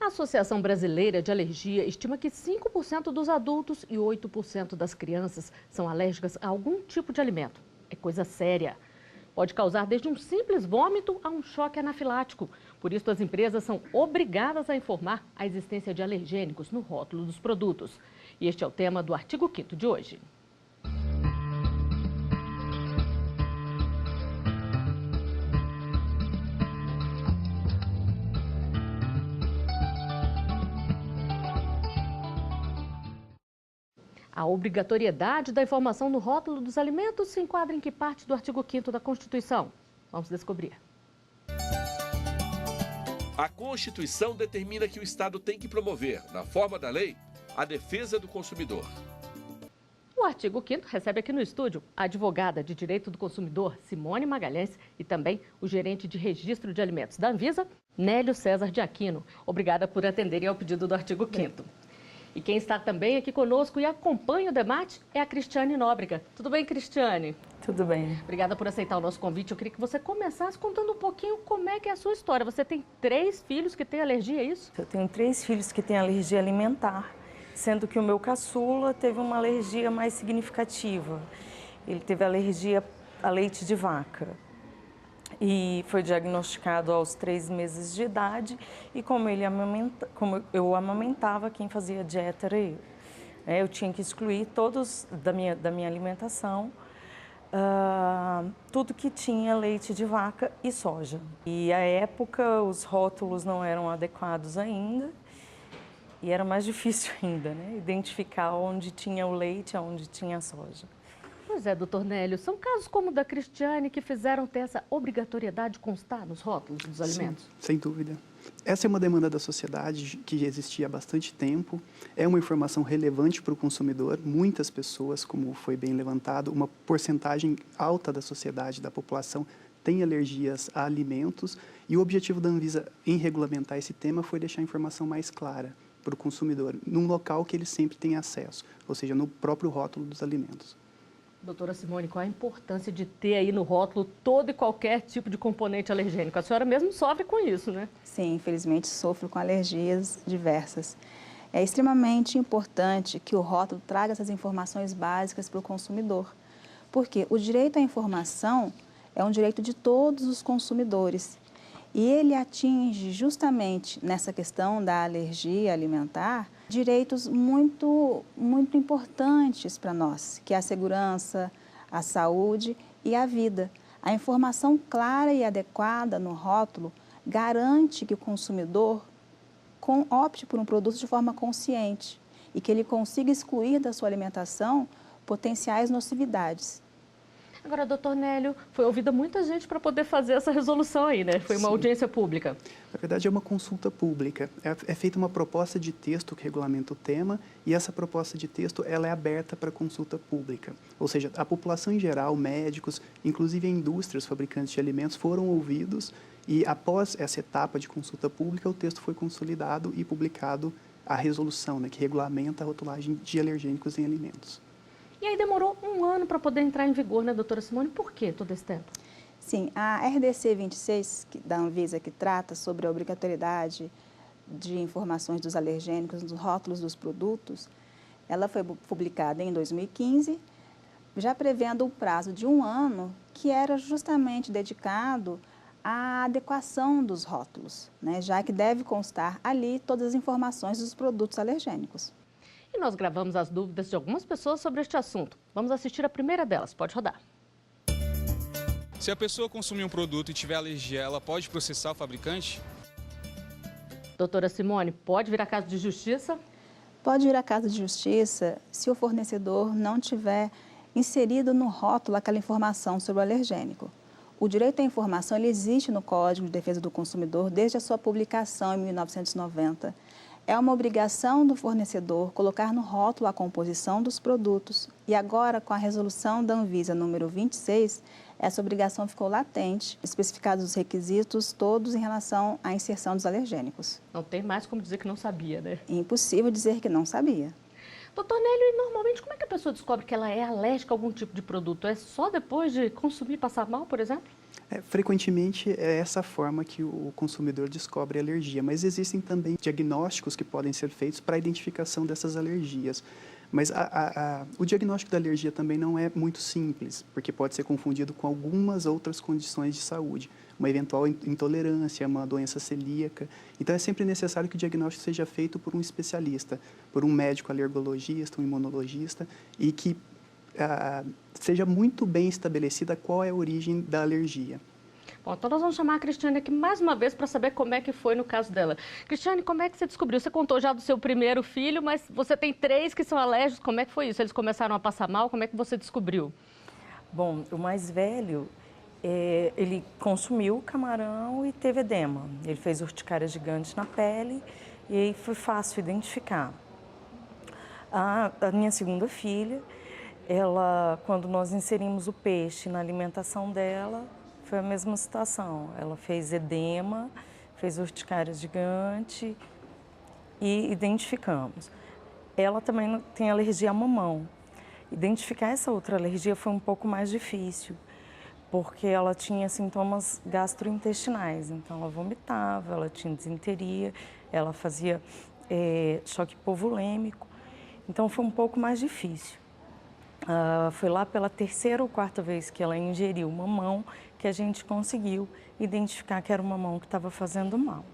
A Associação Brasileira de Alergia estima que 5% dos adultos e 8% das crianças são alérgicas a algum tipo de alimento. É coisa séria. Pode causar desde um simples vômito a um choque anafilático. Por isso, as empresas são obrigadas a informar a existência de alergênicos no rótulo dos produtos. E este é o tema do artigo 5º de hoje. A obrigatoriedade da informação no rótulo dos alimentos se enquadra em que parte do artigo 5º da Constituição? Vamos descobrir. A Constituição determina que o Estado tem que promover, na forma da lei, a defesa do consumidor. O artigo 5º recebe aqui no estúdio a advogada de Direito do Consumidor, Simone Magalhães, e também o gerente de Registro de Alimentos da Anvisa, Nélio César de Aquino. Obrigada por atenderem ao pedido do artigo 5º. E quem está também aqui conosco e acompanha o debate é a Cristiane Nóbrega. Tudo bem, Cristiane? Tudo bem. Obrigada por aceitar o nosso convite. Eu queria que você começasse contando um pouquinho como é que é a sua história. Você tem 3 filhos que têm alergia, é isso? Eu tenho 3 filhos que têm alergia alimentar, sendo que o meu caçula teve uma alergia mais significativa. Ele teve alergia a leite de vaca. E foi diagnosticado aos 3 meses de idade e como eu amamentava, quem fazia dieta era eu. Eu tinha que excluir todos da minha alimentação, tudo que tinha leite de vaca e soja. E à época os rótulos não eram adequados ainda e era mais difícil ainda, né? Identificar onde tinha o leite, onde tinha a soja. Pois é, doutor Nélio, são casos como o da Cristiane que fizeram ter essa obrigatoriedade de constar nos rótulos dos alimentos? Sim, sem dúvida. Essa é uma demanda da sociedade que existia há bastante tempo, é uma informação relevante para o consumidor. Muitas pessoas, como foi bem levantado, uma porcentagem alta da sociedade, da população, tem alergias a alimentos e o objetivo da Anvisa em regulamentar esse tema foi deixar a informação mais clara para o consumidor, num local que ele sempre tem acesso, ou seja, no próprio rótulo dos alimentos. Doutora Simone, qual a importância de ter aí no rótulo todo e qualquer tipo de componente alergênico? A senhora mesmo sofre com isso, né? Sim, infelizmente sofro com alergias diversas. É extremamente importante que o rótulo traga essas informações básicas para o consumidor, porque o direito à informação é um direito de todos os consumidores e ele atinge justamente nessa questão da alergia alimentar direitos muito importantes para nós, que é a segurança, a saúde e a vida. A informação clara e adequada no rótulo garante que o consumidor opte por um produto de forma consciente e que ele consiga excluir da sua alimentação potenciais nocividades. Agora, doutor Nélio, foi ouvida muita gente para poder fazer essa resolução aí, né? Foi uma audiência pública. Na verdade, é uma consulta pública. É feita uma proposta de texto que regulamenta o tema e essa proposta de texto ela é aberta para consulta pública. Ou seja, a população em geral, médicos, inclusive indústrias, fabricantes de alimentos, foram ouvidos e após essa etapa de consulta pública, o texto foi consolidado e publicado a resolução, né, que regulamenta a rotulagem de alergênicos em alimentos. E aí demorou 1 ano para poder entrar em vigor, né, doutora Simone? Por que todo esse tempo? Sim, a RDC 26 da Anvisa, que trata sobre a obrigatoriedade de informações dos alergênicos nos rótulos dos produtos, ela foi publicada em 2015, já prevendo o prazo de 1 ano, que era justamente dedicado à adequação dos rótulos, né, já que deve constar ali todas as informações dos produtos alergênicos. E nós gravamos as dúvidas de algumas pessoas sobre este assunto. Vamos assistir a primeira delas. Pode rodar. Se a pessoa consumir um produto e tiver alergia, ela pode processar o fabricante? Doutora Simone, pode virar caso de justiça? Pode vir a caso de justiça se o fornecedor não tiver inserido no rótulo aquela informação sobre o alergênico. O direito à informação ele existe no Código de Defesa do Consumidor desde a sua publicação em 1990. É uma obrigação do fornecedor colocar no rótulo a composição dos produtos e agora, com a resolução da Anvisa número 26, essa obrigação ficou latente, especificados os requisitos todos em relação à inserção dos alergênicos. Não tem mais como dizer que não sabia, né? É impossível dizer que não sabia. Doutor Nélio, e normalmente como é que a pessoa descobre que ela é alérgica a algum tipo de produto? É só depois de consumir e passar mal, por exemplo? Frequentemente é essa forma que o consumidor descobre a alergia, mas existem também diagnósticos que podem ser feitos para a identificação dessas alergias. Mas o diagnóstico da alergia também não é muito simples, porque pode ser confundido com algumas outras condições de saúde, uma eventual intolerância, uma doença celíaca. Então, é sempre necessário que o diagnóstico seja feito por um especialista, por um médico alergologista, um imunologista, e que seja muito bem estabelecida qual é a origem da alergia. Bom, então nós vamos chamar a Cristiane aqui mais uma vez para saber como é que foi no caso dela. Cristiane, como é que você descobriu? Você contou já do seu primeiro filho, mas você tem 3 que são alérgicos. Como é que foi isso? Eles começaram a passar mal? Como é que você descobriu? Bom, o mais velho, ele consumiu camarão e teve edema. Ele fez urticária gigante na pele e aí foi fácil identificar. A minha segunda filha, ela, quando nós inserimos o peixe na alimentação dela, foi a mesma situação. Ela fez edema, fez urticária gigante e identificamos. Ela também tem alergia a mamão. Identificar essa outra alergia foi um pouco mais difícil, porque ela tinha sintomas gastrointestinais. Então, ela vomitava, ela tinha disenteria, ela fazia choque hipovulêmico. Então, foi um pouco mais difícil. Foi lá pela 3ª ou 4ª vez que ela ingeriu mamão que a gente conseguiu identificar que era o mamão que estava fazendo mal.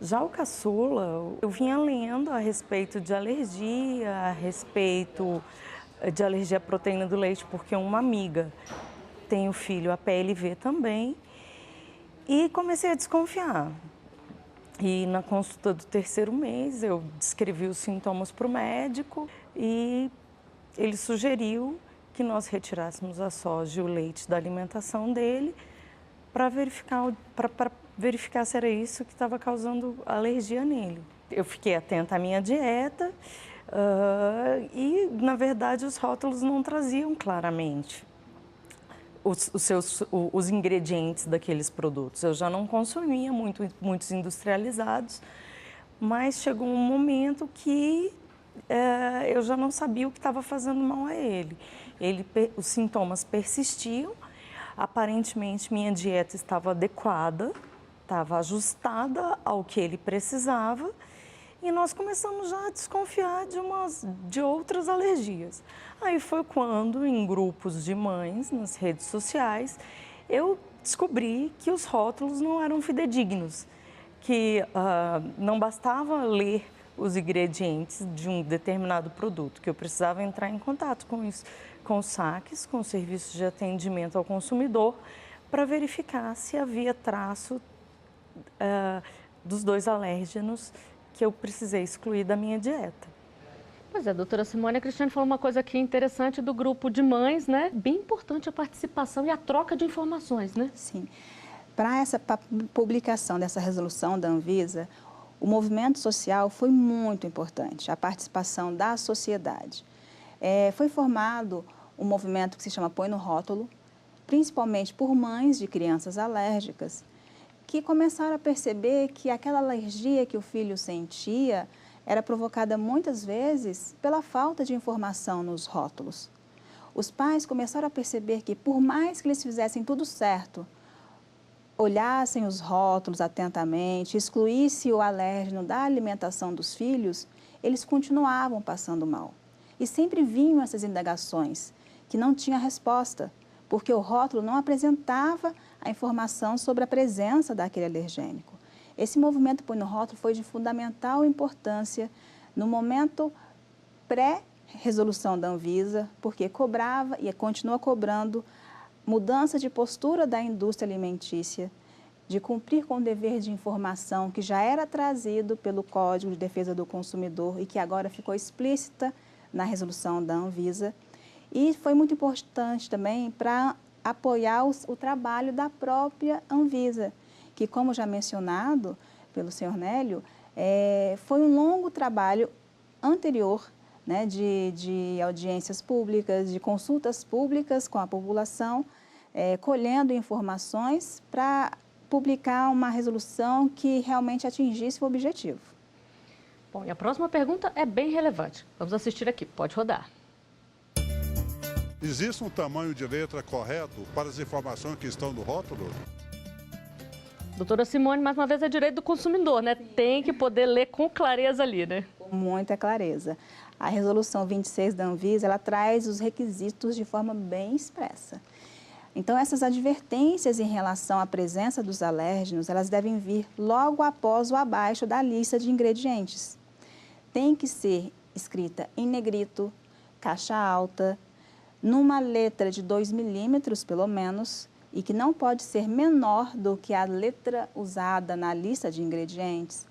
Já o caçula, eu vinha lendo a respeito de alergia, a respeito de alergia à proteína do leite, porque uma amiga tem o filho a PLV também, e comecei a desconfiar. E na consulta do 3º mês, eu descrevi os sintomas para o médico e ele sugeriu que nós retirássemos a soja e o leite da alimentação dele para verificar se era isso que estava causando alergia nele. Eu fiquei atenta à minha dieta e, na verdade, os rótulos não traziam claramente os ingredientes daqueles produtos. Eu já não consumia muitos industrializados, mas chegou um momento que eu já não sabia o que estava fazendo mal a ele. Os sintomas persistiam, aparentemente minha dieta estava adequada, estava ajustada ao que ele precisava e nós começamos já a desconfiar de outras alergias. Aí foi quando, em grupos de mães, nas redes sociais, eu descobri que os rótulos não eram fidedignos, que não bastava ler os ingredientes de um determinado produto, que eu precisava entrar em contato com isso, com os saques, com os serviços de atendimento ao consumidor, para verificar se havia traço dos 2 alérgenos que eu precisei excluir da minha dieta. Pois é, doutora Simone, a Cristiane falou uma coisa aqui interessante do grupo de mães, né? Bem importante a participação e a troca de informações, né? Sim. Para essa publicação dessa resolução da Anvisa, o movimento social foi muito importante, a participação da sociedade. Foi formado um movimento que se chama Põe no Rótulo, principalmente por mães de crianças alérgicas, que começaram a perceber que aquela alergia que o filho sentia era provocada muitas vezes pela falta de informação nos rótulos. Os pais começaram a perceber que, por mais que eles fizessem tudo certo, olhassem os rótulos atentamente, excluísse o alérgeno da alimentação dos filhos, eles continuavam passando mal. E sempre vinham essas indagações, que não tinha resposta, porque o rótulo não apresentava a informação sobre a presença daquele alergênico. Esse movimento Põe no Rótulo foi de fundamental importância no momento pré-resolução da Anvisa, porque cobrava e continua cobrando mudança de postura da indústria alimentícia, de cumprir com o dever de informação que já era trazido pelo Código de Defesa do Consumidor e que agora ficou explícita na resolução da Anvisa. E foi muito importante também para apoiar o trabalho da própria Anvisa, que, como já mencionado pelo senhor Nélio, foi um longo trabalho anterior, né, de audiências públicas, de consultas públicas com a população, colhendo informações para publicar uma resolução que realmente atingisse o objetivo. Bom, e a próxima pergunta é bem relevante. Vamos assistir aqui, pode rodar. Existe um tamanho de letra correto para as informações que estão no rótulo? Doutora Simone, mais uma vez é direito do consumidor, né? Tem que poder ler com clareza ali, né? Com muita clareza. A resolução 26 da Anvisa, ela traz os requisitos de forma bem expressa. Então, essas advertências em relação à presença dos alérgenos, elas devem vir logo após ou abaixo da lista de ingredientes. Tem que ser escrita em negrito, caixa alta, numa letra de 2 milímetros, pelo menos, e que não pode ser menor do que a letra usada na lista de ingredientes.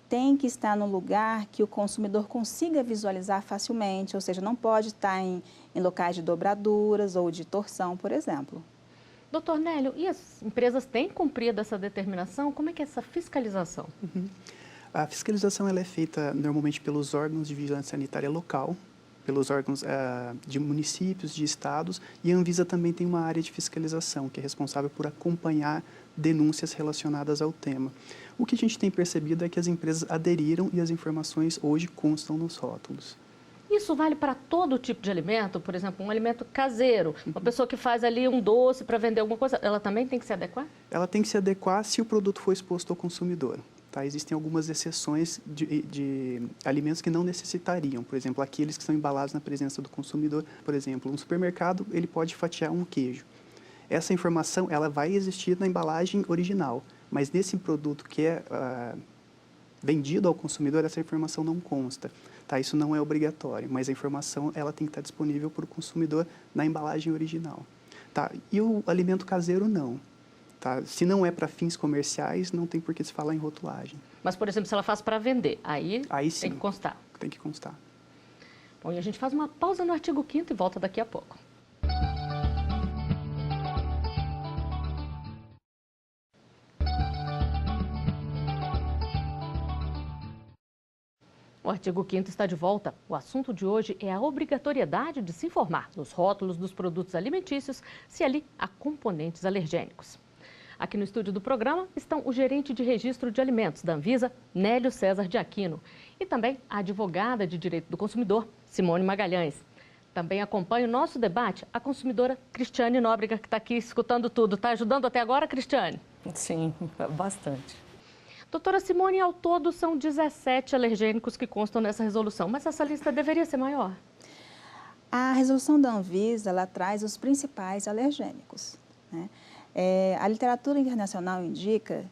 Tem que estar no lugar que o consumidor consiga visualizar facilmente, ou seja, não pode estar em locais de dobraduras ou de torção, por exemplo. Doutor Nélio, e as empresas têm cumprido essa determinação? Como é que é essa fiscalização? A fiscalização ela é feita normalmente pelos órgãos de vigilância sanitária local, pelos órgãos de municípios, de estados, e a Anvisa também tem uma área de fiscalização, que é responsável por acompanhar denúncias relacionadas ao tema. O que a gente tem percebido é que as empresas aderiram e as informações hoje constam nos rótulos. Isso vale para todo tipo de alimento? Por exemplo, um alimento caseiro, uma pessoa que faz ali um doce para vender alguma coisa, ela também tem que se adequar? Ela tem que se adequar se o produto for exposto ao consumidor. Tá? Existem algumas exceções de alimentos que não necessitariam, por exemplo, aqueles que são embalados na presença do consumidor. Por exemplo, um supermercado ele pode fatiar um queijo. Essa informação ela vai existir na embalagem original, mas nesse produto que é vendido ao consumidor, essa informação não consta. Tá? Isso não é obrigatório, mas a informação ela tem que estar disponível para o consumidor na embalagem original. Tá? E o alimento caseiro não. Tá? Se não é para fins comerciais, não tem por que se falar em rotulagem. Mas, por exemplo, se ela faz para vender, aí sim, tem que constar. Tem que constar. Bom, e a gente faz uma pausa no artigo 5º e volta daqui a pouco. O artigo 5º está de volta. O assunto de hoje é a obrigatoriedade de se informar nos rótulos dos produtos alimentícios se ali há componentes alergênicos. Aqui no estúdio do programa estão o gerente de registro de alimentos da Anvisa, Nélio César de Aquino, e também a advogada de direito do consumidor, Simone Magalhães. Também acompanha o nosso debate a consumidora Cristiane Nóbrega, que está aqui escutando tudo. Está ajudando até agora, Cristiane? Sim, bastante. Doutora Simone, ao todo são 17 alergênicos que constam nessa resolução, mas essa lista deveria ser maior. A resolução da Anvisa, ela traz os principais alergênicos, né? A literatura internacional indica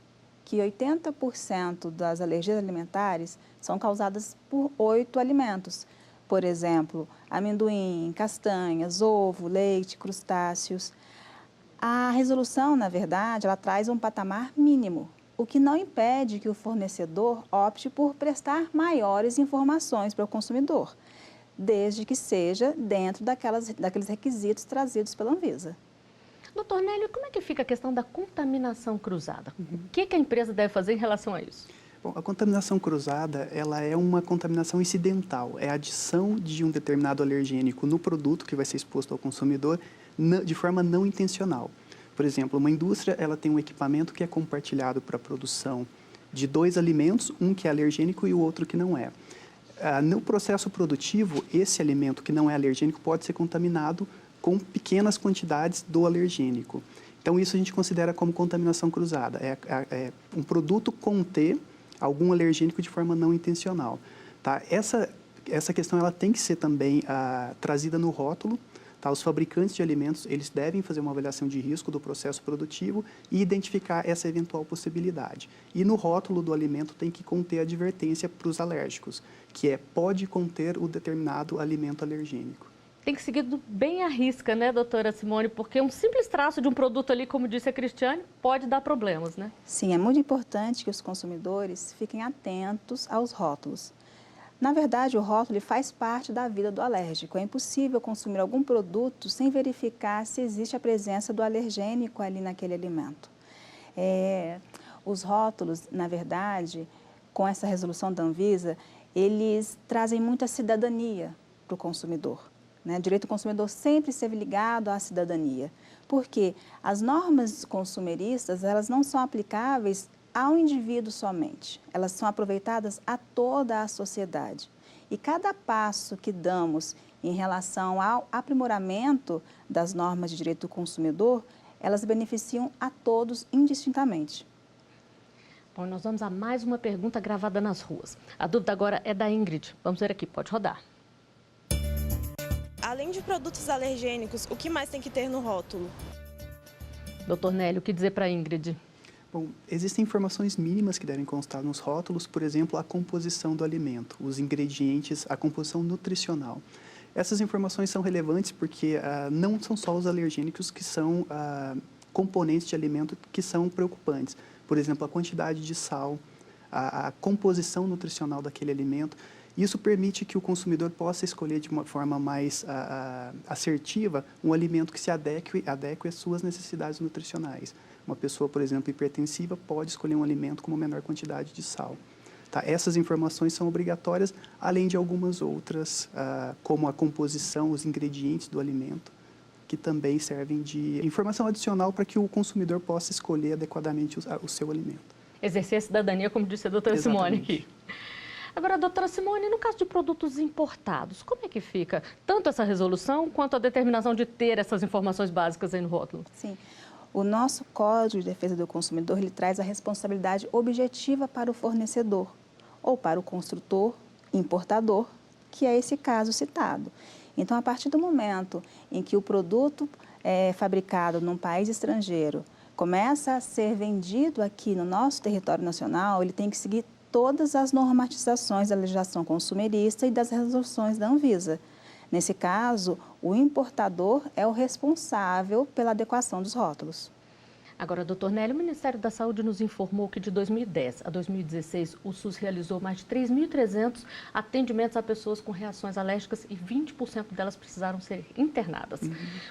que 80% das alergias alimentares são causadas por 8 alimentos. Por exemplo, amendoim, castanhas, ovo, leite, crustáceos. A resolução, na verdade, ela traz um patamar mínimo, o que não impede que o fornecedor opte por prestar maiores informações para o consumidor, desde que seja dentro daqueles requisitos trazidos pela Anvisa. Doutor Nélio, como é que fica a questão da contaminação cruzada? O que a empresa deve fazer em relação a isso? Bom, a contaminação cruzada ela é uma contaminação incidental, é a adição de um determinado alergênico no produto que vai ser exposto ao consumidor de forma não intencional. Por exemplo, uma indústria ela tem um equipamento que é compartilhado para a produção de 2 alimentos, um que é alergênico e o outro que não é. No processo produtivo, esse alimento que não é alergênico pode ser contaminado com pequenas quantidades do alergênico. Então, isso a gente considera como contaminação cruzada. É um produto conter algum alergênico de forma não intencional. Tá? Essa questão ela tem que ser também trazida no rótulo. Tá? Os fabricantes de alimentos eles devem fazer uma avaliação de risco do processo produtivo e identificar essa eventual possibilidade. E no rótulo do alimento tem que conter advertência para os alérgicos, que pode conter o determinado alimento alergênico. Tem que seguir bem à risca, né, doutora Simone? Porque um simples traço de um produto ali, como disse a Cristiane, pode dar problemas, né? Sim, é muito importante que os consumidores fiquem atentos aos rótulos. Na verdade, o rótulo faz parte da vida do alérgico. É impossível consumir algum produto sem verificar se existe a presença do alergênico ali naquele alimento. Os rótulos, na verdade, com essa resolução da Anvisa, eles trazem muita cidadania para o consumidor. O direito do consumidor sempre esteve ligado à cidadania, porque as normas consumeristas elas não são aplicáveis ao indivíduo somente, elas são aproveitadas a toda a sociedade. E cada passo que damos em relação ao aprimoramento das normas de direito do consumidor, elas beneficiam a todos indistintamente. Bom, nós vamos a mais uma pergunta gravada nas ruas. A dúvida agora é da Ingrid. Vamos ver aqui, pode rodar. Além de produtos alergênicos, o que mais tem que ter no rótulo? Doutor Nélio, o que dizer para a Ingrid? Bom, existem informações mínimas que devem constar nos rótulos, por exemplo, a composição do alimento, os ingredientes, a composição nutricional. Essas informações são relevantes porque não são só os alergênicos que são componentes de alimento que são preocupantes. Por exemplo, a quantidade de sal, a composição nutricional daquele alimento. Isso permite que o consumidor possa escolher de uma forma mais assertiva um alimento que se adeque às suas necessidades nutricionais. Uma pessoa, por exemplo, hipertensiva pode escolher um alimento com uma menor quantidade de sal. Tá? Essas informações são obrigatórias, além de algumas outras, como a composição, os ingredientes do alimento, que também servem de informação adicional para que o consumidor possa escolher adequadamente o seu alimento. Exercer a cidadania, como disse a doutora Simone aqui. Agora, doutora Simone, no caso de produtos importados, como é que fica tanto essa resolução quanto a determinação de ter essas informações básicas aí no rótulo? Sim. O nosso Código de Defesa do Consumidor, ele traz a responsabilidade objetiva para o fornecedor ou para o construtor, importador, que é esse caso citado. Então, a partir do momento em que o produto é fabricado num país estrangeiro começa a ser vendido aqui no nosso território nacional, ele tem que seguir todas as normatizações da legislação consumerista e das resoluções da Anvisa. Nesse caso, o importador é o responsável pela adequação dos rótulos. Agora, doutor Nélio, o Ministério da Saúde nos informou que de 2010 a 2016, o SUS realizou mais de 3.300 atendimentos a pessoas com reações alérgicas e 20% delas precisaram ser internadas.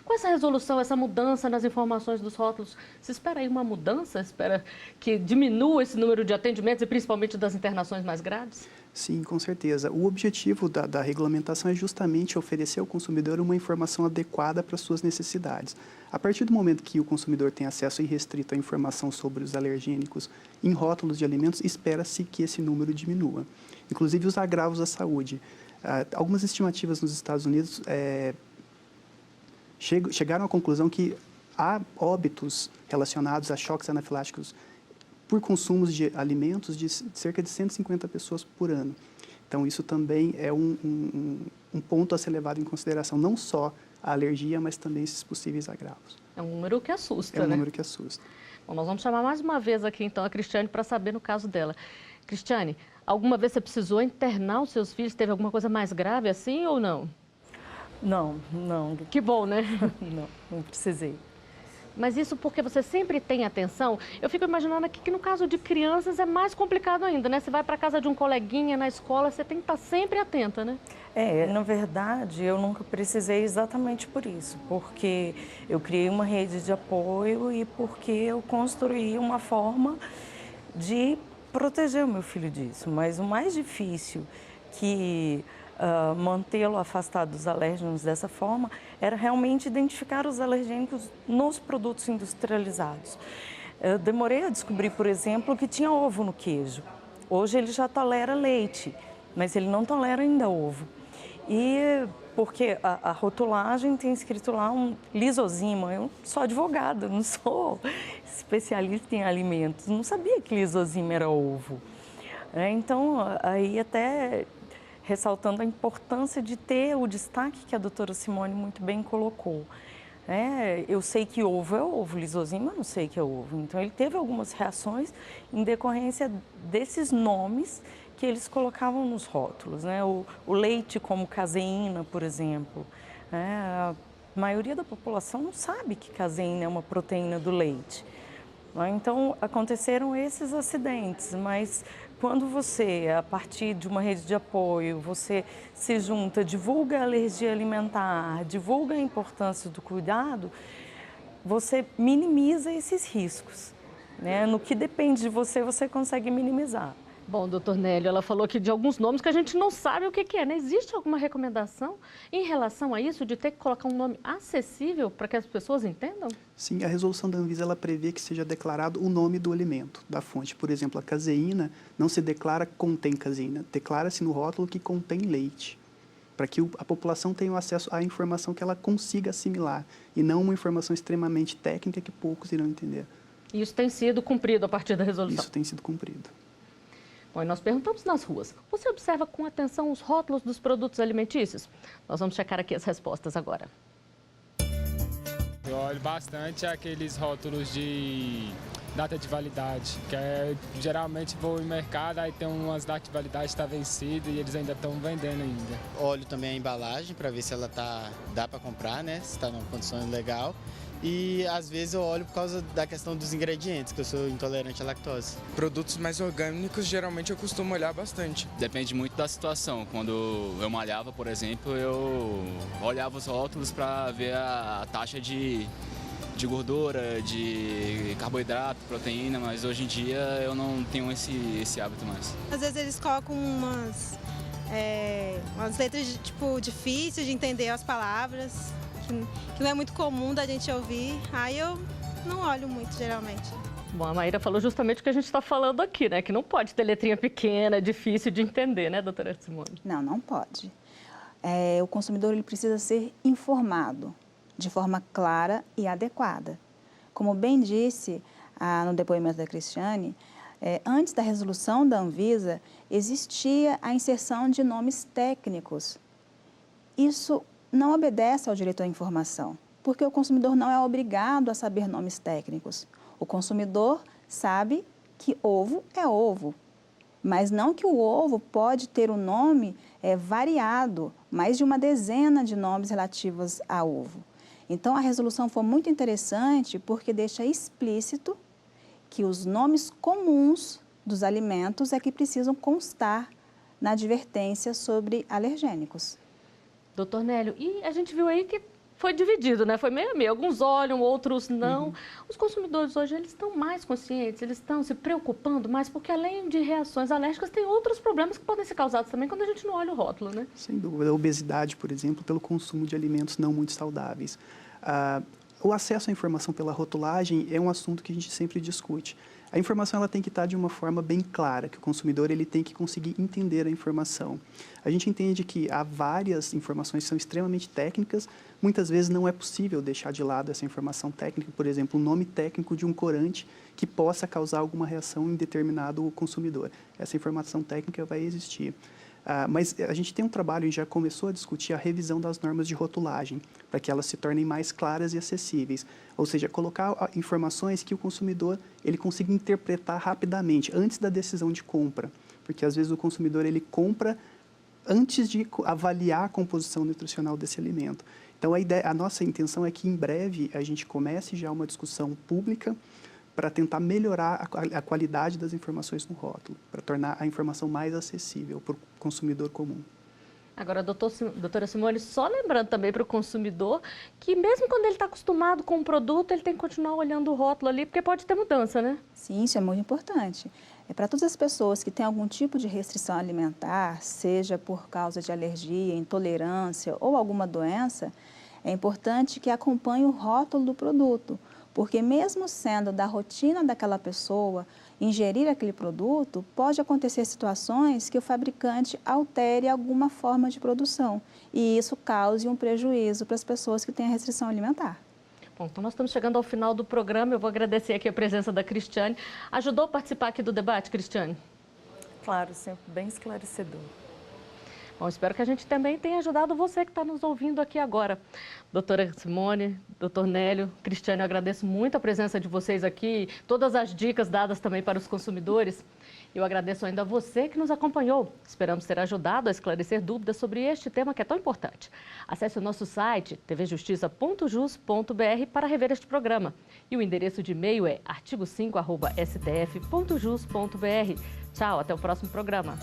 Com essa resolução, essa mudança nas informações dos rótulos, se espera aí uma mudança? Espera que diminua esse número de atendimentos e principalmente das internações mais graves? Sim, com certeza. O objetivo da regulamentação é justamente oferecer ao consumidor uma informação adequada para as suas necessidades. A partir do momento que o consumidor tem acesso irrestrito à informação sobre os alergênicos em rótulos de alimentos, espera-se que esse número diminua. Inclusive os agravos à saúde. Algumas estimativas nos Estados Unidos chegaram à conclusão que há óbitos relacionados a choques anafiláticos por consumos de alimentos de cerca de 150 pessoas por ano. Então, isso também é um ponto a ser levado em consideração, não só a alergia, mas também esses possíveis agravos. É um número que assusta, né? É um né? número que assusta. Bom, nós vamos chamar mais uma vez aqui, então, a Cristiane para saber no caso dela. Cristiane, alguma vez você precisou internar os seus filhos? Teve alguma coisa mais grave assim ou não? Não. Que bom, né? Não precisei. Mas isso porque você sempre tem atenção. Eu fico imaginando aqui que no caso de crianças é mais complicado ainda, né? Você vai para casa de um coleguinha na escola, você tem que estar sempre atenta, né? Na verdade, eu nunca precisei exatamente por isso, porque eu criei uma rede de apoio e porque eu construí uma forma de proteger o meu filho disso. Mas o mais difícil que mantê-lo afastado dos alérgenos dessa forma era realmente identificar os alergênicos nos produtos industrializados. Eu demorei a descobrir, por exemplo, que tinha ovo no queijo. Hoje ele já tolera leite, mas ele não tolera ainda ovo. E porque a rotulagem tem escrito lá um lisozima. Eu sou advogada, não sou especialista em alimentos, não sabia que lisozima era ovo. Então, aí até ressaltando a importância de ter o destaque que a doutora Simone muito bem colocou. Eu sei que ovo é ovo, lisozima eu não sei que é ovo. Então, ele teve algumas reações em decorrência desses nomes que eles colocavam nos rótulos. O leite como caseína, por exemplo. A maioria da população não sabe que caseína é uma proteína do leite. Então, aconteceram esses acidentes, mas quando você, a partir de uma rede de apoio, você se junta, divulga a alergia alimentar, divulga a importância do cuidado, você minimiza esses riscos. No que depende de você, você consegue minimizar. Bom, doutor Nélio, ela falou aqui de alguns nomes que a gente não sabe o que é, né? Existe alguma recomendação em relação a isso, de ter que colocar um nome acessível para que as pessoas entendam? Sim, a resolução da Anvisa ela prevê que seja declarado o nome do alimento, da fonte. Por exemplo, a caseína não se declara que contém caseína, declara-se no rótulo que contém leite. para que a população tenha acesso à informação que ela consiga assimilar, e não uma informação extremamente técnica que poucos irão entender. E isso tem sido cumprido a partir da resolução? Isso tem sido cumprido. Bom, e nós perguntamos nas ruas, você observa com atenção os rótulos dos produtos alimentícios? Nós vamos checar aqui as respostas agora. Eu olho bastante aqueles rótulos de data de validade, que geralmente vou em mercado, aí tem umas datas de validade que está vencida e eles ainda estão vendendo ainda. Olho também a embalagem para ver se ela dá para comprar, né? Se está numa condição legal. E às vezes eu olho por causa da questão dos ingredientes, que eu sou intolerante à lactose. Produtos mais orgânicos, geralmente eu costumo olhar bastante. Depende muito da situação. Quando eu malhava, por exemplo, eu olhava os rótulos para ver a taxa de gordura, de carboidrato, proteína, mas hoje em dia eu não tenho esse hábito mais. Às vezes eles colocam umas letras difíceis de entender as palavras, que não é muito comum da gente ouvir, aí eu não olho muito, geralmente. Bom, a Maíra falou justamente o que a gente está falando aqui, né? Que não pode ter letrinha pequena, difícil de entender, né, doutora Simone? Não, não pode. O consumidor ele precisa ser informado de forma clara e adequada. Como bem disse no depoimento da Cristiane, antes da resolução da Anvisa, existia a inserção de nomes técnicos. Isso não obedece ao direito à informação, porque o consumidor não é obrigado a saber nomes técnicos. O consumidor sabe que ovo é ovo, mas não que o ovo pode ter um nome variado, mais de uma dezena de nomes relativos a ovo. Então, a resolução foi muito interessante porque deixa explícito que os nomes comuns dos alimentos é que precisam constar na advertência sobre alergênicos. Doutor Nélio, e a gente viu aí que foi dividido, né? Foi meio a meio. Alguns olham, outros não. Os consumidores hoje, eles estão mais conscientes, eles estão se preocupando mais, porque além de reações alérgicas, tem outros problemas que podem ser causados também quando a gente não olha o rótulo, né? Sem dúvida. A obesidade, por exemplo, pelo consumo de alimentos não muito saudáveis. O acesso à informação pela rotulagem é um assunto que a gente sempre discute. A informação ela tem que estar de uma forma bem clara, que o consumidor ele tem que conseguir entender a informação. A gente entende que há várias informações que são extremamente técnicas, muitas vezes não é possível deixar de lado essa informação técnica, por exemplo, o nome técnico de um corante que possa causar alguma reação em determinado consumidor. Essa informação técnica vai existir. Mas a gente tem um trabalho e já começou a discutir a revisão das normas de rotulagem, para que elas se tornem mais claras e acessíveis. Ou seja, colocar informações que o consumidor ele consiga interpretar rapidamente, antes da decisão de compra. Porque, às vezes, o consumidor ele compra antes de avaliar a composição nutricional desse alimento. Então, a nossa intenção é que, em breve, a gente comece já uma discussão pública para tentar melhorar a qualidade das informações no rótulo, para tornar a informação mais acessível para o consumidor comum. Agora, doutora Simone, só lembrando também para o consumidor que mesmo quando ele está acostumado com o produto, ele tem que continuar olhando o rótulo ali, porque pode ter mudança, né? Sim, isso é muito importante. Para todas as pessoas que têm algum tipo de restrição alimentar, seja por causa de alergia, intolerância ou alguma doença, é importante que acompanhe o rótulo do produto, porque mesmo sendo da rotina daquela pessoa ingerir aquele produto, pode acontecer situações que o fabricante altere alguma forma de produção e isso cause um prejuízo para as pessoas que têm a restrição alimentar. Bom, então nós estamos chegando ao final do programa, eu vou agradecer aqui a presença da Cristiane. Ajudou a participar aqui do debate, Cristiane? Claro, sempre bem esclarecedor. Bom, espero que a gente também tenha ajudado você que está nos ouvindo aqui agora. Doutora Simone, doutor Nélio, Cristiane, eu agradeço muito a presença de vocês aqui, todas as dicas dadas também para os consumidores. Eu agradeço ainda a você que nos acompanhou. Esperamos ter ajudado a esclarecer dúvidas sobre este tema que é tão importante. Acesse o nosso site tvjustiça.jus.br para rever este programa. E o endereço de e-mail é artigo5@stf.jus.br. Tchau, até o próximo programa.